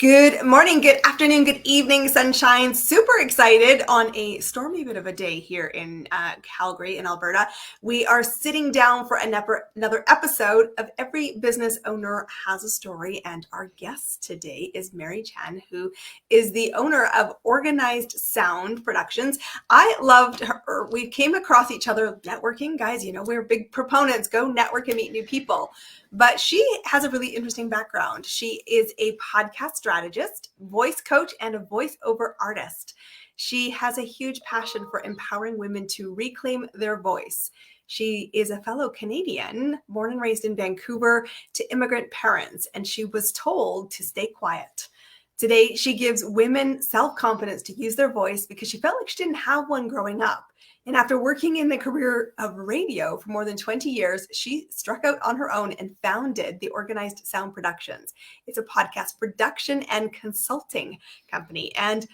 Good morning, good afternoon, good evening, sunshine. Super excited on a stormy bit of a day here in Calgary in Alberta. We are sitting down for another episode of Every Business Owner Has a Story. And our guest today is Mary Chan, who is the owner of Organized Sound Productions. I loved her. We came across each other networking. Guys, you know, we're big proponents. Go network and meet new people. But she has a really interesting background. She is a podcast strategist, voice coach, and a voiceover artist. She has a huge passion for empowering women to reclaim their voice. She is a fellow Canadian, born and raised in Vancouver to immigrant parents, and she was told to stay quiet. Today, she gives women self-confidence to use their voice because she felt like she didn't have one growing up. And after working in the career of radio for more than 20 years, she struck out on her own and founded the Organized Sound Productions. It's a podcast production and consulting company. And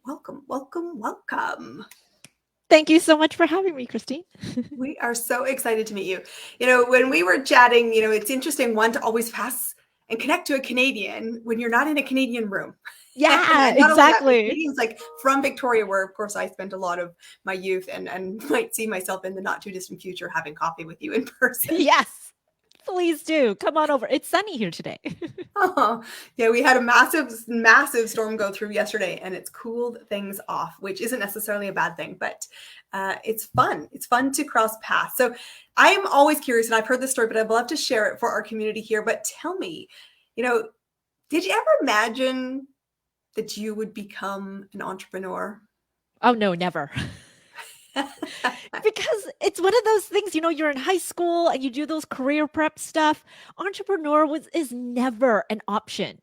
welcome. Thank you so much for having me, Christine. We are so excited to meet you. You know, when we were chatting, you know, it's interesting, one, to always pass and connect to a Canadian when you're not in a Canadian room. Yeah, exactly. Canadians, like from Victoria, where of course I spent a lot of my youth and might see myself in the not too distant future having coffee with you in person. Yes, please do. Come on over. It's sunny here today. Oh, yeah, we had a massive storm go through yesterday and it's cooled things off, which isn't necessarily a bad thing, but it's fun. It's fun to cross paths. So I am always curious, and I've heard this story, but I'd love to share it for our community here. But tell me, you know, did you ever imagine that you would become an entrepreneur? Oh, no, never. Because it's one of those things, you know, you're in high school and you do those career prep stuff. Entrepreneur is never an option.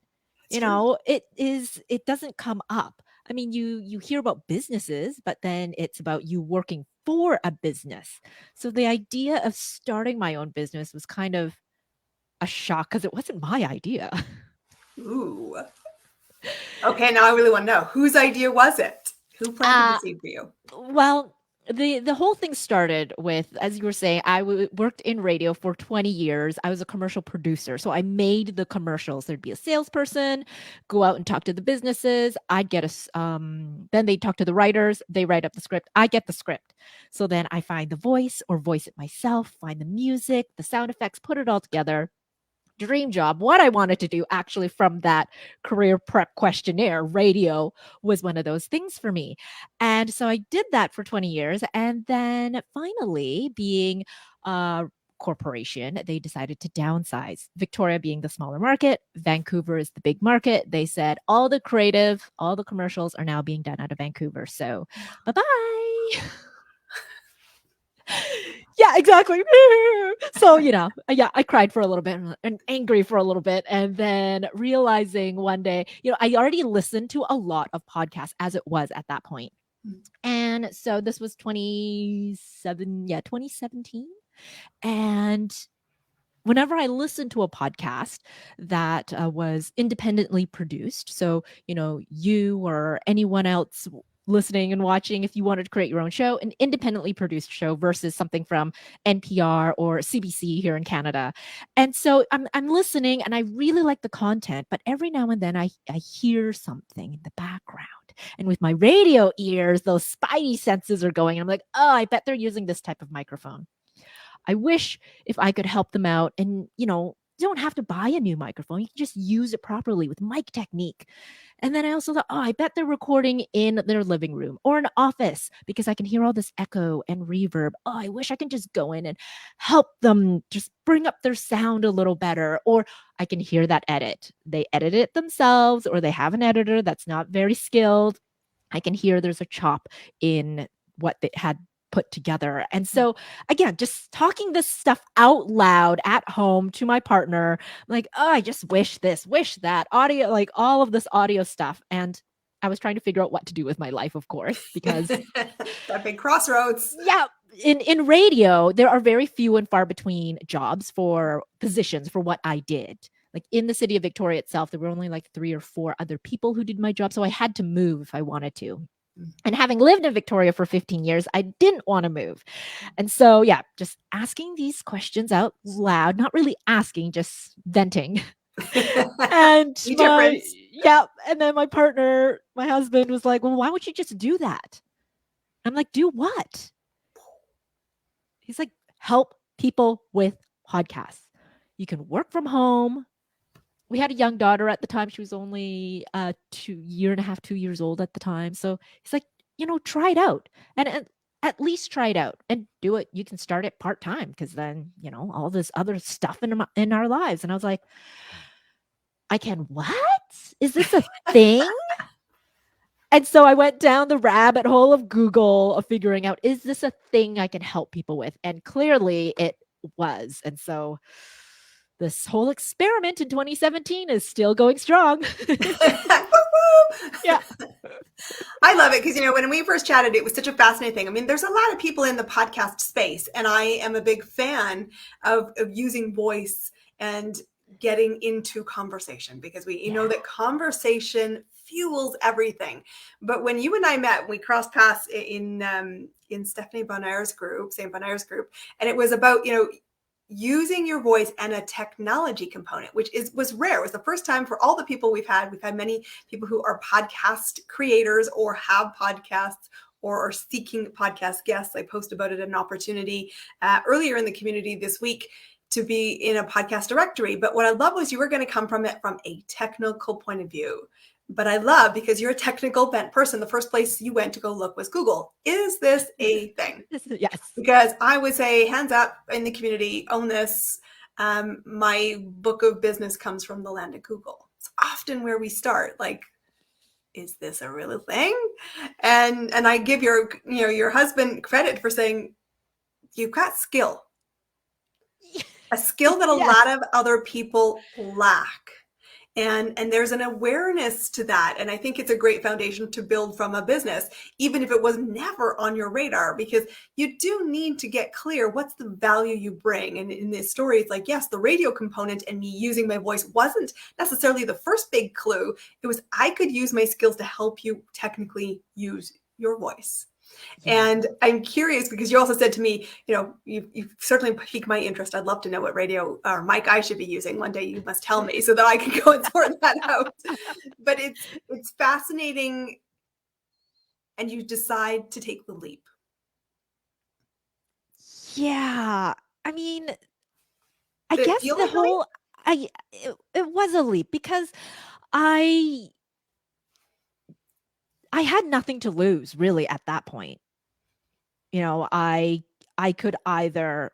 It's true. It doesn't come up. I mean, you hear about businesses, but then it's about you working for a business. So the idea of starting my own business was kind of a shock because it wasn't my idea. Ooh. Okay, now I really want to know, whose idea was it? Who planted the seed for you? Well, the whole thing started with, as you were saying, worked in radio for 20 years. I was a commercial producer. So I made the commercials. There'd be a salesperson, go out and talk to the businesses. I'd get then they'd talk to the writers. They write up the script. I get the script. So then I find the voice or voice it myself, find the music, the sound effects, put it all together. Dream job. What I wanted to do actually from that career prep questionnaire, radio was one of those things for me. And so I did that for 20 years. And then finally, being a corporation, they decided to downsize. Victoria being the smaller market, Vancouver is the big market. They said all the creative, all the commercials are now being done out of Vancouver. So bye-bye. Yeah, exactly. So, I cried for a little bit and angry for a little bit. And then realizing one day, I already listened to a lot of podcasts as it was at that point. And so this was 2017. And whenever I listened to a podcast that was independently produced, so, you or anyone else listening and watching, if you wanted to create your own show, an independently produced show versus something from NPR or CBC here in Canada. And so I'm listening and I really like the content, but every now and then I hear something in the background. And with my radio ears, those spidey senses are going. And I'm like, oh, I bet they're using this type of microphone. I wish if I could help them out and, you don't have to buy a new microphone. You can just use it properly with mic technique. And then I also thought, I bet they're recording in their living room or an office because I can hear all this echo and reverb. Oh, I wish I could just go in and help them just bring up their sound a little better. Or I can hear that edit. They edit it themselves or they have an editor that's not very skilled. I can hear there's a chop in what they had put together. And so again, just talking this stuff out loud at home to my partner, I'm like, oh, I just wish this, wish that, audio, like all of this audio stuff. And I was trying to figure out what to do with my life, of course, because that big crossroads. Yeah. In radio, there are very few and far between jobs for positions for what I did. Like in the city of Victoria itself, there were only like 3 or 4 other people who did my job. So I had to move if I wanted to. And having lived in Victoria for 15 years, I didn't want to move. And so, just asking these questions out loud, not really asking, just venting. And Yeah. And then my partner, my husband was like, well, why would you just do that? I'm like, do what? He's like, help people with podcasts. You can work from home. We had a young daughter at the time. She was only 2 year and a half, 2 years old at the time. So he's like, try it out and at least try it out and do it. You can start it part time because then, all this other stuff in our lives. And I was like, I can what? Is this a thing? And so I went down the rabbit hole of Google of figuring out, is this a thing I can help people with? And clearly it was. And so this whole experiment in 2017 is still going strong. Yeah. I love it because, when we first chatted, it was such a fascinating thing. I mean, there's a lot of people in the podcast space, and I am a big fan of using voice and getting into conversation because we know that conversation fuels everything. But when you and I met, we crossed paths in Stephanie Bonaire's group, St. Bonaire's group, and it was about, using your voice and a technology component, which was rare. It was the first time for all the people we've had. We've had many people who are podcast creators or have podcasts or are seeking podcast guests. I post about it at an opportunity earlier in the community this week to be in a podcast directory. But what I love was you were going to come from it from a technical point of view. But I love, because you're a technical bent person, the first place you went to go look was Google. Is this a thing? Yes. Because I would say, hands up in the community, own this. My book of business comes from the land of Google. It's often where we start. Like, is this a real thing? And I give your husband credit for saying, you've got skill. A skill that a lot of other people lack. And there's an awareness to that. And I think it's a great foundation to build from a business, even if it was never on your radar, because you do need to get clear what's the value you bring. And in this story, it's like, yes, the radio component and me using my voice wasn't necessarily the first big clue. It was, I could use my skills to help you technically use your voice. And I'm curious because you also said to me, you've certainly piqued my interest. I'd love to know what radio or mic I should be using. One day you must tell me so that I can go and sort that out. But it's fascinating, and you decide to take the leap. Yeah. I mean, I Did it guess feel the like a leap? whole it was a leap because I had nothing to lose really at that point. I could either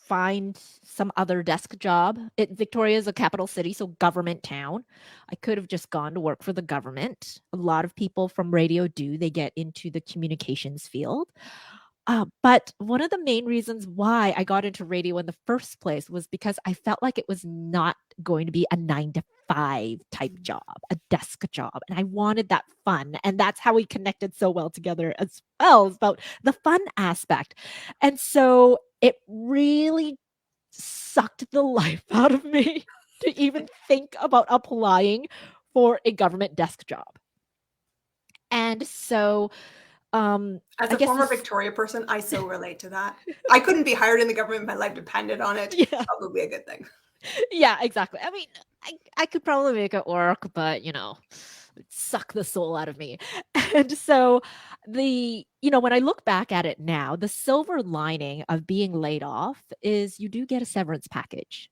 find some other desk job. Victoria is a capital city, so government town. I could have just gone to work for the government. A lot of people from radio do. They get into the communications field. But one of the main reasons why I got into radio in the first place was because I felt like it was not going to be a 9 to 5 type job, a desk job. And I wanted that fun. And that's how we connected so well together as well, about the fun aspect. And so it really sucked the life out of me to even think about applying for a government desk job. And so As I a guess former Victoria person, I so relate to that. I couldn't be hired in the government. My life depended on it. Yeah. Probably a good thing. Yeah, exactly. I mean, I could probably make it work, but it'd suck the soul out of me. And so when I look back at it now, the silver lining of being laid off is you do get a severance package.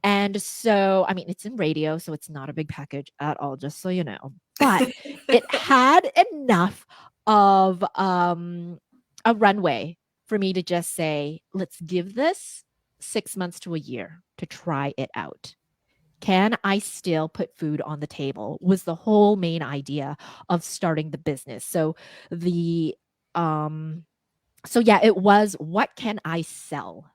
And so, I mean, it's in radio, so it's not a big package at all, just so you know. But it had enough of a runway for me to just say, let's give this 6 months to a year to try it out. Can I still put food on the table? Was the whole main idea of starting the business. So it was, what can I sell?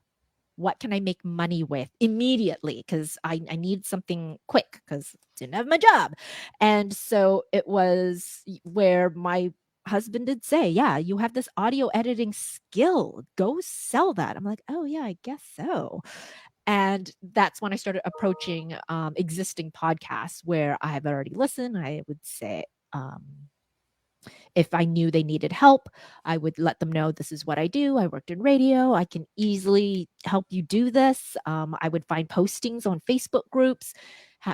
What can I make money with immediately? Because I need something quick because I didn't have my job. And so it was where my husband did say, yeah, you have this audio editing skill. Go sell that. I'm like, oh, yeah, I guess so. And that's when I started approaching existing podcasts where I have already listened. I would say, If I knew they needed help, I would let them know this is what I do. I worked in radio. I can easily help you do this. I would find postings on Facebook groups,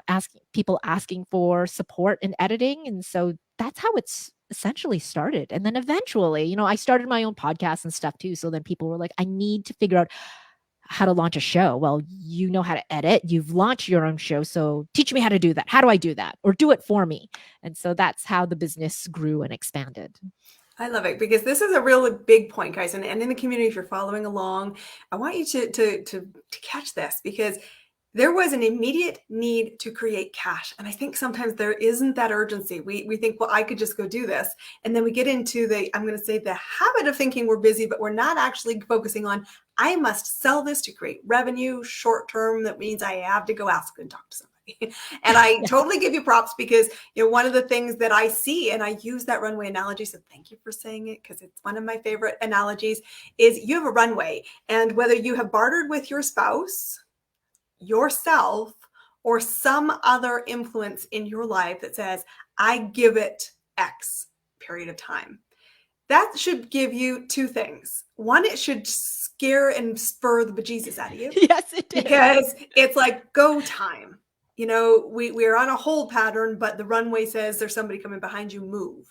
asking people asking for support in editing. And so that's how it's essentially started. And then eventually, I started my own podcast and stuff too. So then people were like, I need to figure out how to launch a show. Well, you know how to edit. You've launched your own show. So teach me how to do that. How do I do that? Or do it for me. And so that's how the business grew and expanded. I love it because this is a really big point, guys. And in the community, if you're following along, I want you to catch this because there was an immediate need to create cash. And I think sometimes there isn't that urgency. We think, well, I could just go do this. And then we get into I'm going to say the habit of thinking we're busy, but we're not actually focusing on, I must sell this to create revenue short term. That means I have to go ask and talk to somebody. And I totally give you props because one of the things that I see, and I use that runway analogy, so thank you for saying it because it's one of my favorite analogies, is you have a runway, and whether you have bartered with your spouse, yourself, or some other influence in your life that says, I give it X period of time. That should give you two things. One, it should scare and spur the bejesus out of you. Yes, it did. Because it's like go time. We're on a hold pattern, but the runway says there's somebody coming behind you, move.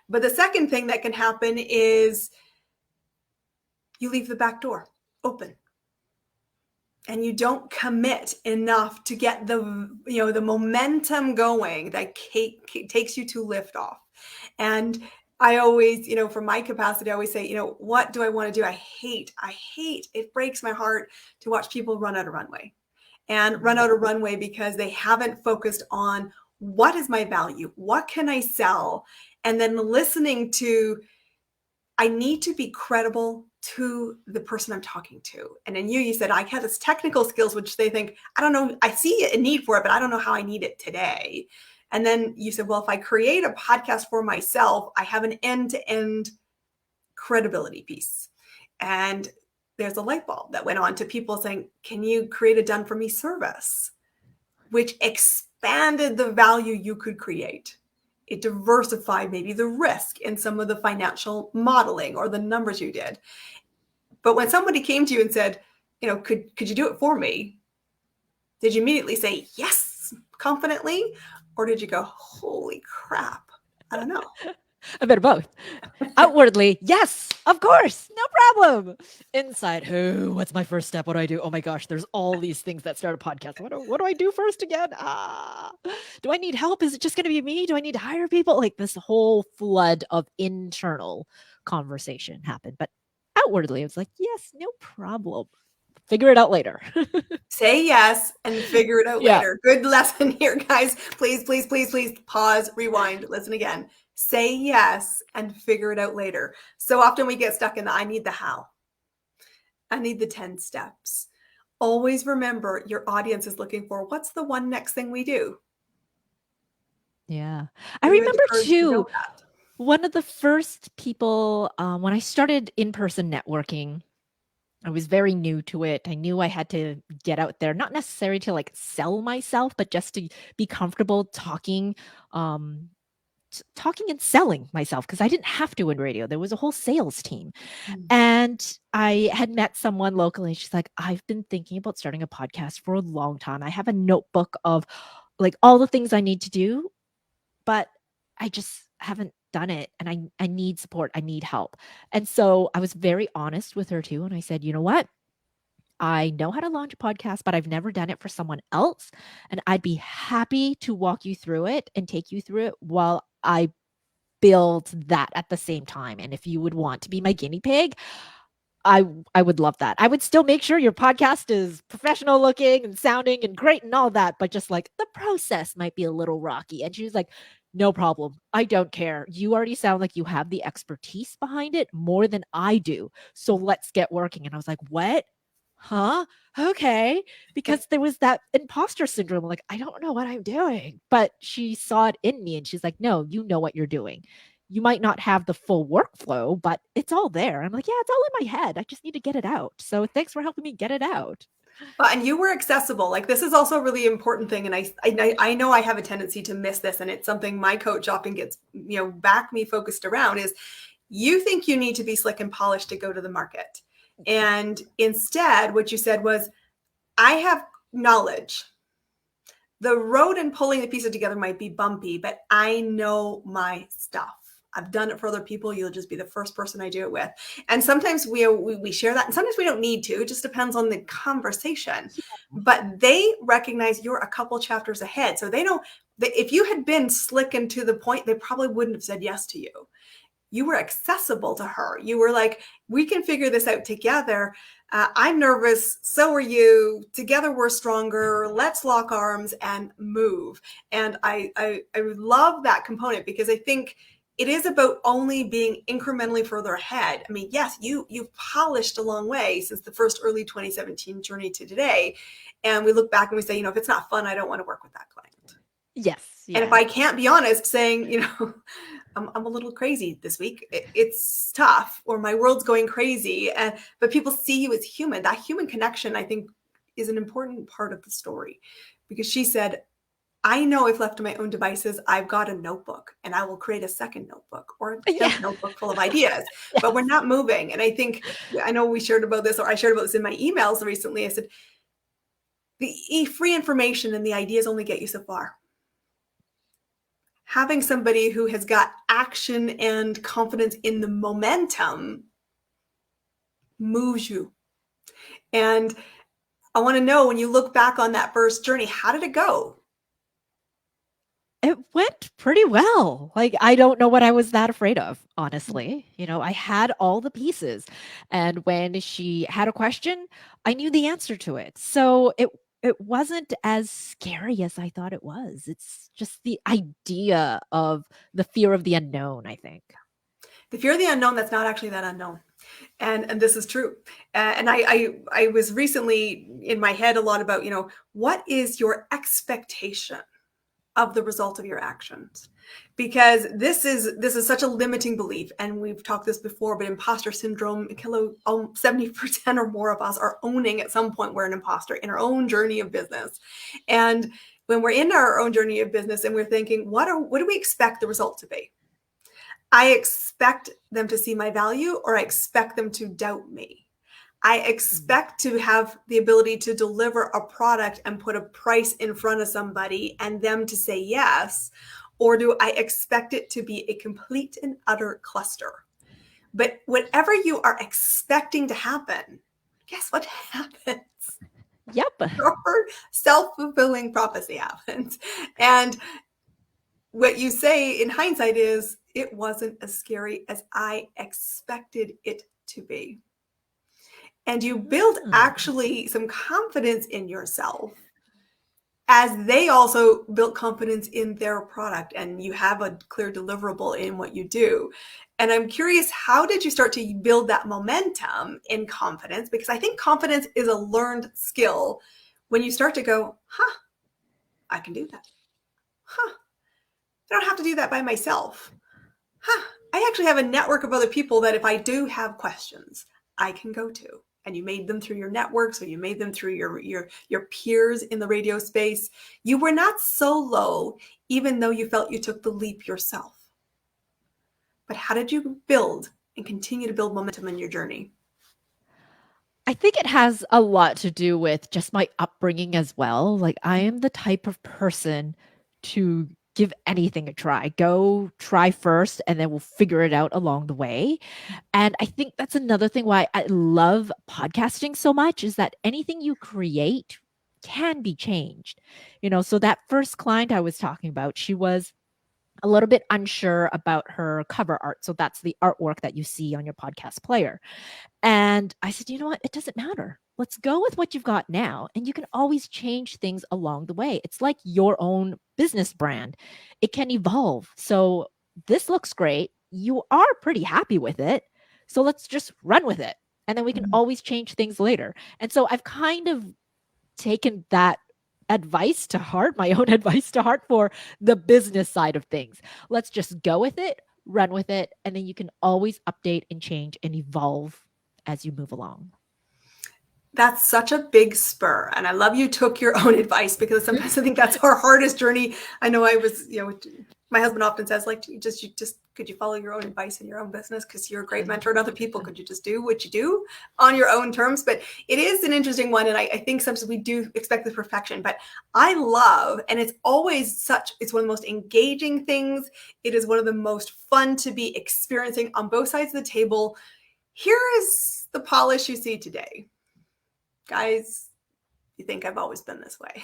But the second thing that can happen is you leave the back door open. And you don't commit enough to get the momentum going that takes you to lift off. And I always, from my capacity, I always say, what do I want to do? I hate, it breaks my heart to watch people run out of runway and run out of runway because they haven't focused on what is my value? What can I sell? And then listening to, I need to be credible to the person I'm talking to. And then you said, I have this technical skills, which they think, I don't know, I see a need for it, but I don't know how I need it today. And then you said, well, if I create a podcast for myself, I have an end-to-end credibility piece. And there's a light bulb that went on to people saying, can you create a done for me service, which expanded the value you could create. It diversified maybe the risk in some of the financial modeling or the numbers you did. But when somebody came to you and said, could you do it for me? Did you immediately say yes confidently? Or did you go, holy crap? I don't know. A bit of both. Outwardly, yes, of course, no problem. Inside, what's my first step? What do I do? Oh my gosh, there's all these things that start a podcast. What do I do first again? Do I need help? Is it just going to be me? Do I need to hire people? Like this whole flood of internal conversation happened. But outwardly, it was like, yes, no problem. Figure it out later. Say yes and figure it out later. Good lesson here, guys. Please, please, please, please pause, rewind, listen again. Say yes and figure it out later. So often we get stuck in I need the how. I need the 10 steps. Always remember your audience is looking for what's the one next thing we do. Yeah. I remember too, one of the first people, when I started in-person networking, I was very new to it. I knew I had to get out there, not necessarily to like sell myself, but just to be comfortable talking and selling myself because I didn't have to in radio. There was a whole sales team. And I had met someone locally. She's like, I've been thinking about starting a podcast for a long time. I have a notebook of like all the things I need to do, but I just haven't done it. And I need support. I need help. And so I was very honest with her too. And I said, you know what? I know how to launch a podcast, but I've never done it for someone else. And I'd be happy to walk you through it and take you through it while I build that at the same time. And if you would want to be my guinea pig, I would love that. I would still make sure your podcast is professional looking and sounding and great and all that, but just like the process might be a little rocky. And she was like, no problem. I don't care. You already sound like you have the expertise behind it more than I do. So let's get working. And I was like, what? Huh? Okay. Because there was that imposter syndrome. Like, I don't know what I'm doing. But she saw it in me and she's like, no, you know what you're doing. You might not have the full workflow, but it's all there. I'm like, yeah, it's all in my head. I just need to get it out. So thanks for helping me get it out. And you were accessible. Like, this is also a really important thing. And I know I have a tendency to miss this. And it's something my coach often gets, back me focused around is you think you need to be slick and polished to go to the market. And instead, what you said was, I have knowledge. The road and pulling the pieces together might be bumpy, but I know my stuff. I've done it for other people. You'll just be the first person I do it with. And sometimes we share that, and sometimes we don't need to. It just depends on the conversation. But they recognize you're a couple chapters ahead. So they know that if you had been slick and to the point, they probably wouldn't have said yes to you. You were accessible to her. You were like, we can figure this out together. I'm nervous. So are you. Together we're stronger. Let's lock arms and move. And I love that component, because I think it is about only being incrementally further ahead. I mean, yes, you've polished a long way since the first early 2017 journey to today. And we look back and we say, if it's not fun, I don't want to work with that client. Yes. And if I can't be honest, saying, I'm a little crazy this week, it's tough, or my world's going crazy. But people see you as human. That human connection, I think, is an important part of the story, because she said, I know if left to my own devices, I've got a notebook and I will create a second notebook or a notebook full of ideas, but we're not moving. And I know we shared about this, or I shared about this in my emails recently. I said, the free information and the ideas only get you so far. Having somebody who has got action and confidence in the momentum moves you. And I want to know, when you look back on that first journey, how did it go? It went pretty well. Like, I don't know what I was that afraid of, honestly. I had all the pieces. And when she had a question, I knew the answer to it. So it wasn't as scary as I thought it was. It's just the idea of the fear of the unknown, I think. The fear of the unknown, that's not actually that unknown. And this is true. And I was recently in my head a lot about, what is your expectation of the result of your actions? Because this is such a limiting belief. And we've talked this before, but imposter syndrome, 70% or more of us are owning at some point we're an imposter in our own journey of business. And when we're in our own journey of business and we're thinking, what do we expect the result to be? I expect them to see my value, or I expect them to doubt me. I expect to have the ability to deliver a product and put a price in front of somebody and them to say yes, or do I expect it to be a complete and utter cluster? But whatever you are expecting to happen, guess what happens? Yep. Your self-fulfilling prophecy happens. And what you say in hindsight is, it wasn't as scary as I expected it to be. And you build actually some confidence in yourself, as they also built confidence in their product, and you have a clear deliverable in what you do. And I'm curious, how did you start to build that momentum in confidence? Because I think confidence is a learned skill. When you start to go, I can do that. I don't have to do that by myself. I actually have a network of other people that if I do have questions, I can go to. And you made them through your networks, or you made them through your peers in the radio space. You were not solo, even though you felt you took the leap yourself. But how did you build and continue to build momentum in your journey? I think it has a lot to do with just my upbringing as well. Like, I am the type of person to give anything a try. Go try first, and then we'll figure it out along the way. And I think that's another thing why I love podcasting so much, is that anything you create can be changed. So that first client I was talking about, she was a little bit unsure about her cover art. So that's the artwork that you see on your podcast player. And I said, you know what? It doesn't matter. Let's go with what you've got now. And you can always change things along the way. It's like your own business brand, it can evolve. So this looks great. You are pretty happy with it. So let's just run with it. And then we can always change things later. And so I've kind of taken that advice to heart, my own advice to heart for the business side of things. Let's just go with it, run with it, and then you can always update and change and evolve as you move along. That's such a big spur. And I love you took your own advice, because sometimes I think that's our hardest journey. I know my husband often says, like, could you follow your own advice in your own business? Because you're a great mentor to other people. Could you just do what you do on your own terms? But it is an interesting one. And I think sometimes we do expect the perfection, but I love, and it's it's one of the most engaging things. It is one of the most fun to be experiencing on both sides of the table. Here is the polish you see today. Guys, you think I've always been this way.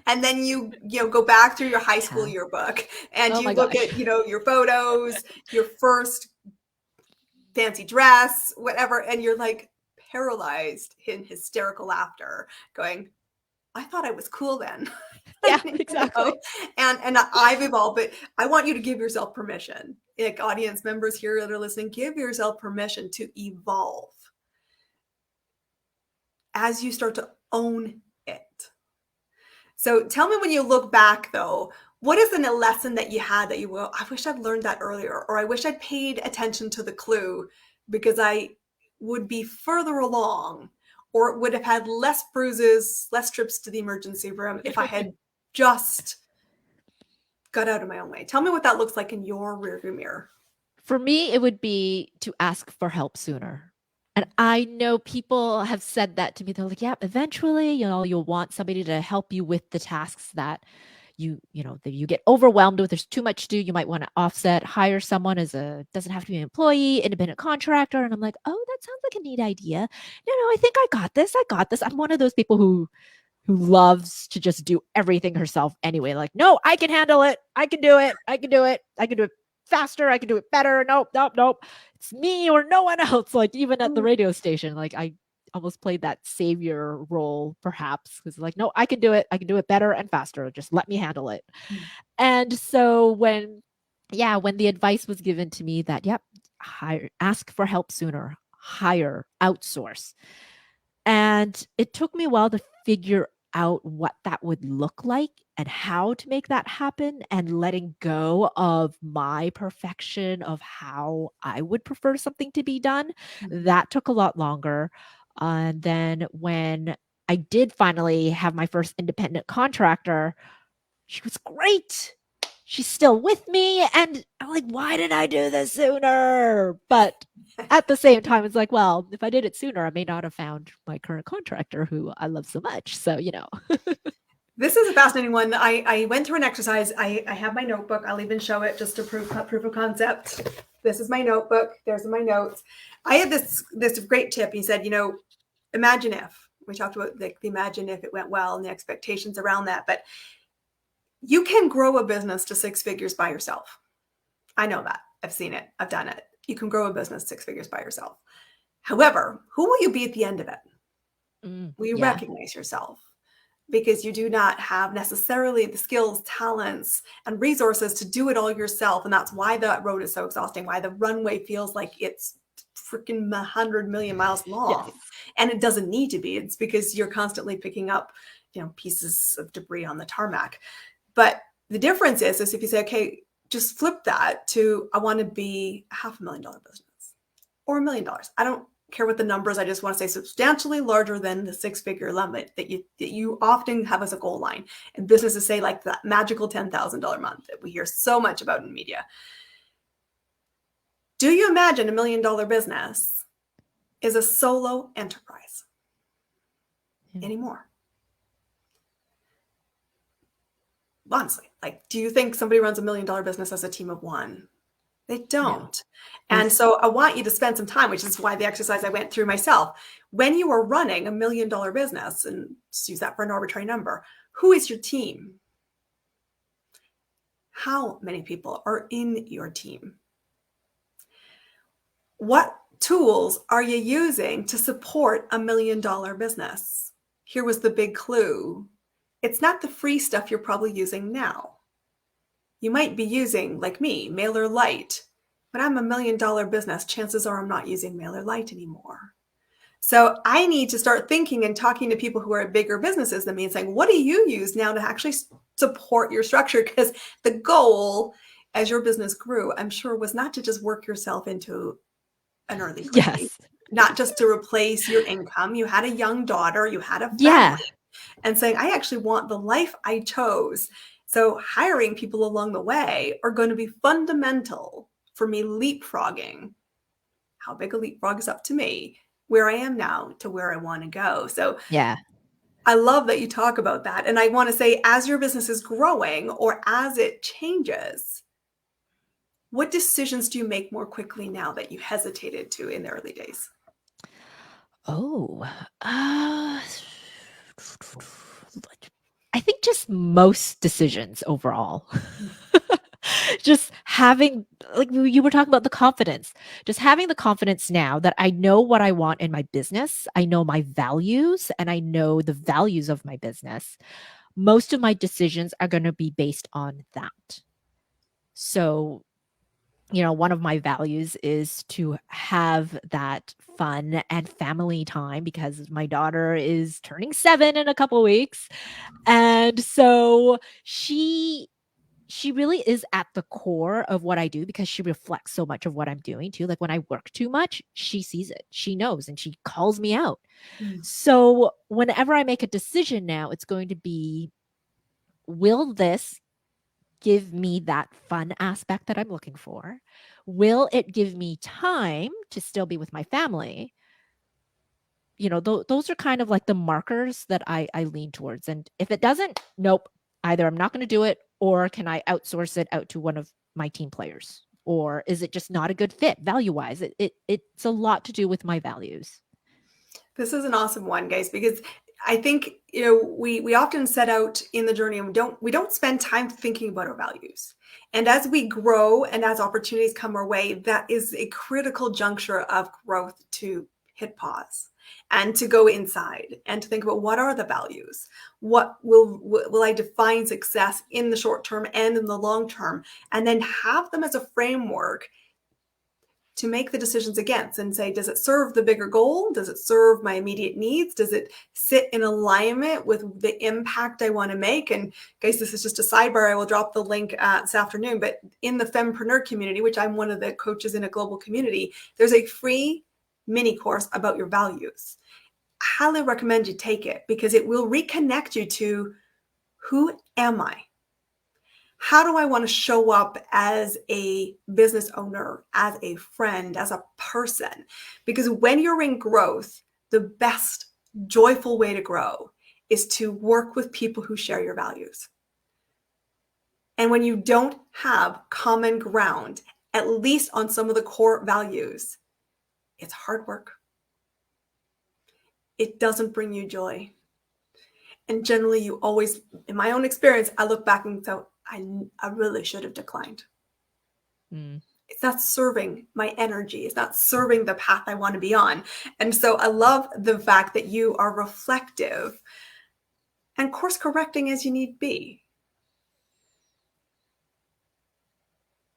And then you go back through your high school yearbook and you look at, your photos, your first fancy dress, whatever, and you're like paralyzed in hysterical laughter going, I thought I was cool then. Yeah, exactly. And I've evolved, but I want you to give yourself permission. Like, audience members here that are listening, give yourself permission to evolve as you start to own it. So tell me, when you look back though, what is a lesson that you had that you go, I wish I'd learned that earlier, or I wish I'd paid attention to the clue, because I would be further along, or would have had less bruises, less trips to the emergency room if I had just got out of my own way. Tell me what that looks like in your rearview mirror. For me, it would be to ask for help sooner. And I know people have said that to me. They're like, yeah, eventually, you'll want somebody to help you with the tasks that that you get overwhelmed with. There's too much to do. You might want to offset, hire someone doesn't have to be an employee, independent contractor. And I'm like, oh, that sounds like a neat idea. I think I got this. I'm one of those people who loves to just do everything herself anyway. Like, no, I can handle it. I can do it. I can do it faster. I can do it better. Nope. It's me or no one else. Like, even at the radio station, like, I almost played that savior role, perhaps, because like, no, I can do it. I can do it better and faster. Just let me handle it. And so when the advice was given to me that, ask for help sooner, hire, outsource. And it took me a while to figure out what that would look like and how to make that happen, and letting go of my perfection of how I would prefer something to be done. That took a lot longer. And then when I did finally have my first independent contractor, she was great. She's still with me. And I'm like, why did I do this sooner? But at the same time, it's like, well, if I did it sooner, I may not have found my current contractor who I love so much. So, This is a fascinating one. I went through an exercise. I have my notebook. I'll even show it just to prove of concept. This is my notebook. There's my notes. I had this great tip. He said, imagine if. We talked about the imagine if it went well and the expectations around that. But you can grow a business to 6 figures by yourself. I know that. I've seen it. I've done it. You can grow a business 6 figures by yourself. However, who will you be at the end of it? Will you recognize yourself? Because you do not have necessarily the skills, talents, and resources to do it all yourself. And that's why that road is so exhausting, why the runway feels like it's freaking 100 million miles long. Yes. And it doesn't need to be. It's because you're constantly picking up, pieces of debris on the tarmac. But the difference is if you say, okay, just flip that to, I want to be a $500,000 business or $1 million. I don't care what the numbers. I just want to say substantially larger than the 6-figure limit that you often have as a goal line. And businesses say, like, that magical $10,000 month that we hear so much about in media. Do you imagine $1 million business is a solo enterprise anymore? Honestly, like, do you think somebody runs $1 million business as a team of one? They don't. No. And so I want you to spend some time, which is why the exercise I went through myself. When you are running $1 million business, and just use that for an arbitrary number, who is your team? How many people are in your team? What tools are you using to support $1 million business? Here was the big clue. It's not the free stuff you're probably using now. You might be using, like me, MailerLite, but I'm $1 million business. Chances are I'm not using MailerLite anymore. So I need to start thinking and talking to people who are bigger businesses than me and saying, what do you use now to actually support your structure? Because the goal as your business grew, I'm sure, was not to just work yourself into an early grave. Yes. not just to replace your income. You had a young daughter, you had a family, Yeah. and saying, I actually want the life I chose. So hiring people along the way are going to be fundamental for me leapfrogging. How big a leapfrog is up to me, where I am now to where I want to go. So Yeah. I love that you talk about that. And I want to say, as your business is growing or as it changes, what decisions do you make more quickly now that you hesitated to in the early days? Oh, I think just most decisions overall. Just having, like you were talking about the confidence, just having the confidence now that I know what I want in my business, I know my values, and I know the values of my business. Most of my decisions are going to be based on that. So, one of my values is to have that fun and family time because my daughter is turning 7 in a couple weeks. And so she really is at the core of what I do because she reflects so much of what I'm doing too. Like when I work too much, she sees it. She knows and she calls me out. Mm. So whenever I make a decision now, it's going to be, will this give me that fun aspect that I'm looking for? Will it give me time to still be with my family? Those are kind of like the markers that I lean towards. And if it doesn't, nope, either I'm not going to do it, or can I outsource it out to one of my team players? Or is it just not a good fit value wise? It's a lot to do with my values. This is an awesome one, guys, because I think we often set out in the journey and we don't spend time thinking about our values. And as we grow and as opportunities come our way, that is a critical juncture of growth to hit pause and to go inside and to think about what are the values? What will I define success in the short term and in the long term? And then have them as a framework to make the decisions against and say, does it serve the bigger goal? Does it serve my immediate needs? Does it sit in alignment with the impact I want to make? And guys, this is just a sidebar. I will drop the link this afternoon, but in the Fempreneur community, which I'm one of the coaches in a global community, there's a free mini course about your values. I highly recommend you take it because it will reconnect you to who am I? How do I want to show up as a business owner, as a friend, as a person? Because when you're in growth, the best joyful way to grow is to work with people who share your values. And when you don't have common ground, at least on some of the core values, it's hard work. It doesn't bring you joy. And generally, you always, in my own experience, I look back and go, I really should have declined. Mm. It's not serving my energy. It's not serving the path I want to be on. And so I love the fact that you are reflective and course correcting as you need be.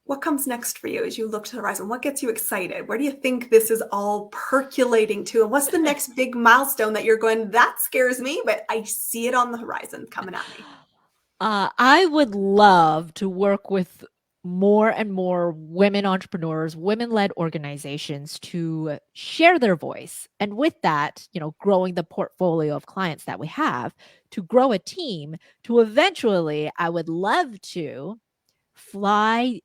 What comes next for you as you look to the horizon? What gets you excited? Where do you think this is all percolating to? And what's the next big milestone that you're going, that scares me, but I see it on the horizon coming at me? I would love to work with more and more women entrepreneurs, women-led organizations to share their voice. And with that, growing the portfolio of clients that we have, to grow a team, to eventually, I would love to fly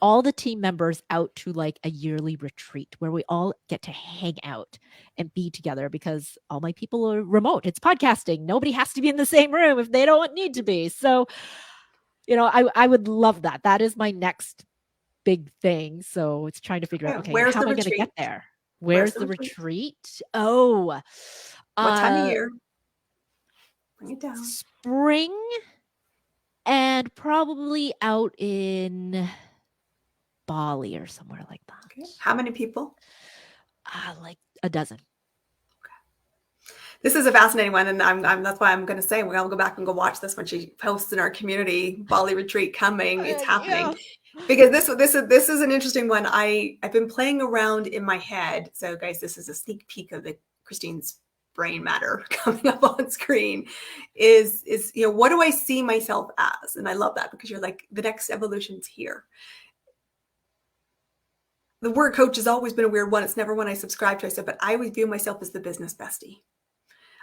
all the team members out to like a yearly retreat where we all get to hang out and be together because all my people are remote. It's podcasting. Nobody has to be in the same room if they don't need to be. So, I would love that. That is my next big thing. So it's trying to figure out, Okay, okay, where's how the am I going to retreat? get there? Where's Where's the the retreat? retreat? Oh, What time of year? Bring it down. spring and probably out in Bali or somewhere like that. Okay. How many people? Like a dozen. This is a fascinating one, and that's why I'm going to say we'll go back and go watch this when she posts in our community. Bali retreat coming, it's happening. Yeah. Because this is an interesting one. I've been playing around in my head. So guys, this is a sneak peek of the Christine's brain matter coming up on screen. Is what do I see myself as? And I love that because you're like the next evolution's here. the word coach has always been a weird one. It's never one I subscribe to. I said, but I always view myself as the business bestie.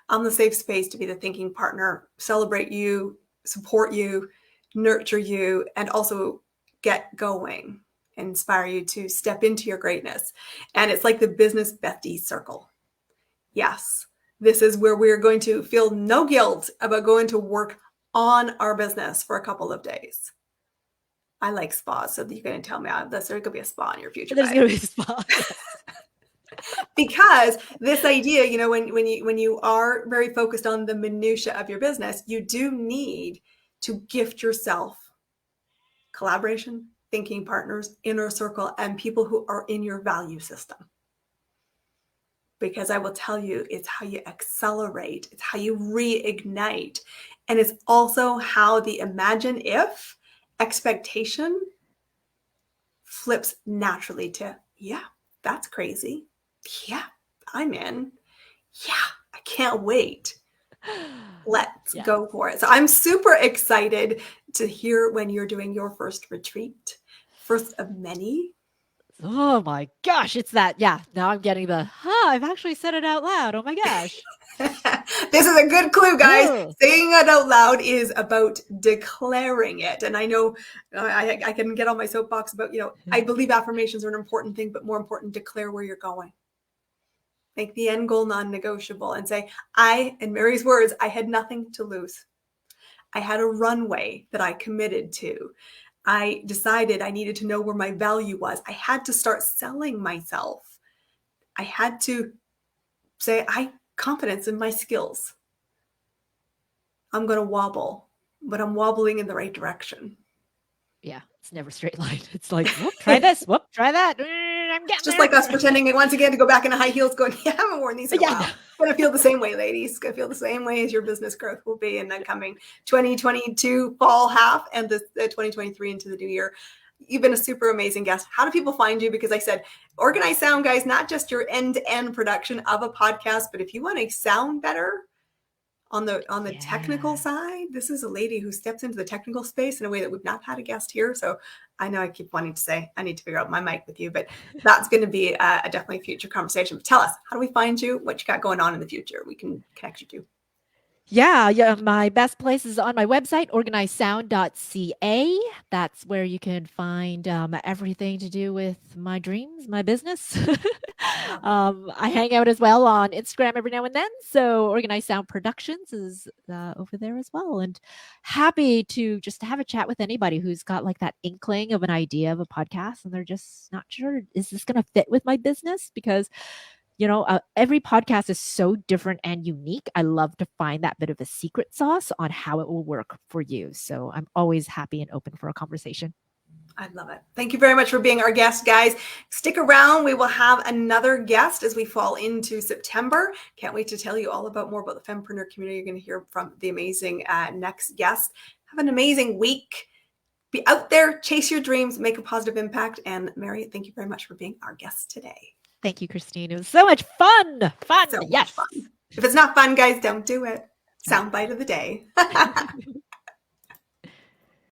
I'm the safe space to be the thinking partner, celebrate you, support you, nurture you, and also get going, inspire you to step into your greatness. And it's like the business bestie circle. Yes, this is where we're going to feel no guilt about going to work on our business for a couple of days. I like spas, so you're going to tell me there's going to be a spa in your future. There's going to be a spa. Because this idea, you know, when you are very focused on the minutia of your business, you do need to gift yourself collaboration, thinking partners, inner circle, and people who are in your value system. Because I will tell you, it's how you accelerate, it's how you reignite, and it's also how the imagine if expectation flips naturally to, yeah, that's crazy. Yeah, I'm in. Yeah, I can't wait. Let's go for it. So I'm super excited to hear when you're doing your first retreat, first of many. Oh my gosh, it's that. Yeah, now I'm getting I've actually said it out loud. Oh my gosh. This is a good clue, guys. Oh. Saying it out loud is about declaring it. And I know I can get on my soapbox about, you know, I believe affirmations are an important thing, but more important, declare where you're going. Make the end goal non-negotiable and say, in Mary's words, I had nothing to lose. I had a runway that I committed to. I decided I needed to know where my value was. I had to start selling myself. I had to say, I confidence in my skills. I'm going to wobble, but I'm wobbling in the right direction. Yeah, it's never straight line. It's like, whoop, try this, whoop, try that. I'm getting just there. Like us pretending once again to go back into high heels going, yeah, I haven't worn these in a while. It's going to feel the same way, ladies. It's going to feel the same way as your business growth will be in the coming 2022 fall half and the 2023 into the new year. You've been a super amazing guest. How do people find you? Because I said, Organized Sound, guys, not just your end-to-end production of a podcast, but if you want to sound better on the technical side, this is a lady who steps into the technical space in a way that we've not had a guest here. So I know I keep wanting to say, I need to figure out my mic with you, but that's going to be a definitely future conversation. But tell us, how do we find you? What you got going on in the future we can connect you to? Yeah. My best place is on my website, organizedsound.ca. That's where you can find everything to do with my dreams, my business. I hang out as well on Instagram every now and then. So Organized Sound Productions is over there as well. And happy to just have a chat with anybody who's got like that inkling of an idea of a podcast and they're just not sure, is this going to fit with my business? Because you know, every podcast is so different and unique. I love to find that bit of a secret sauce on how it will work for you. So I'm always happy and open for a conversation. I love it. Thank you very much for being our guest, guys. Stick around. We will have another guest as we fall into September. Can't wait to tell you all more about the Fempreneur community. You're going to hear from the amazing next guest. Have an amazing week. Be out there, chase your dreams, make a positive impact. And Mary, thank you very much for being our guest today. Thank you, Christine. It was so much fun. So yes. Much fun. If it's not fun, guys, don't do it. Soundbite of the day.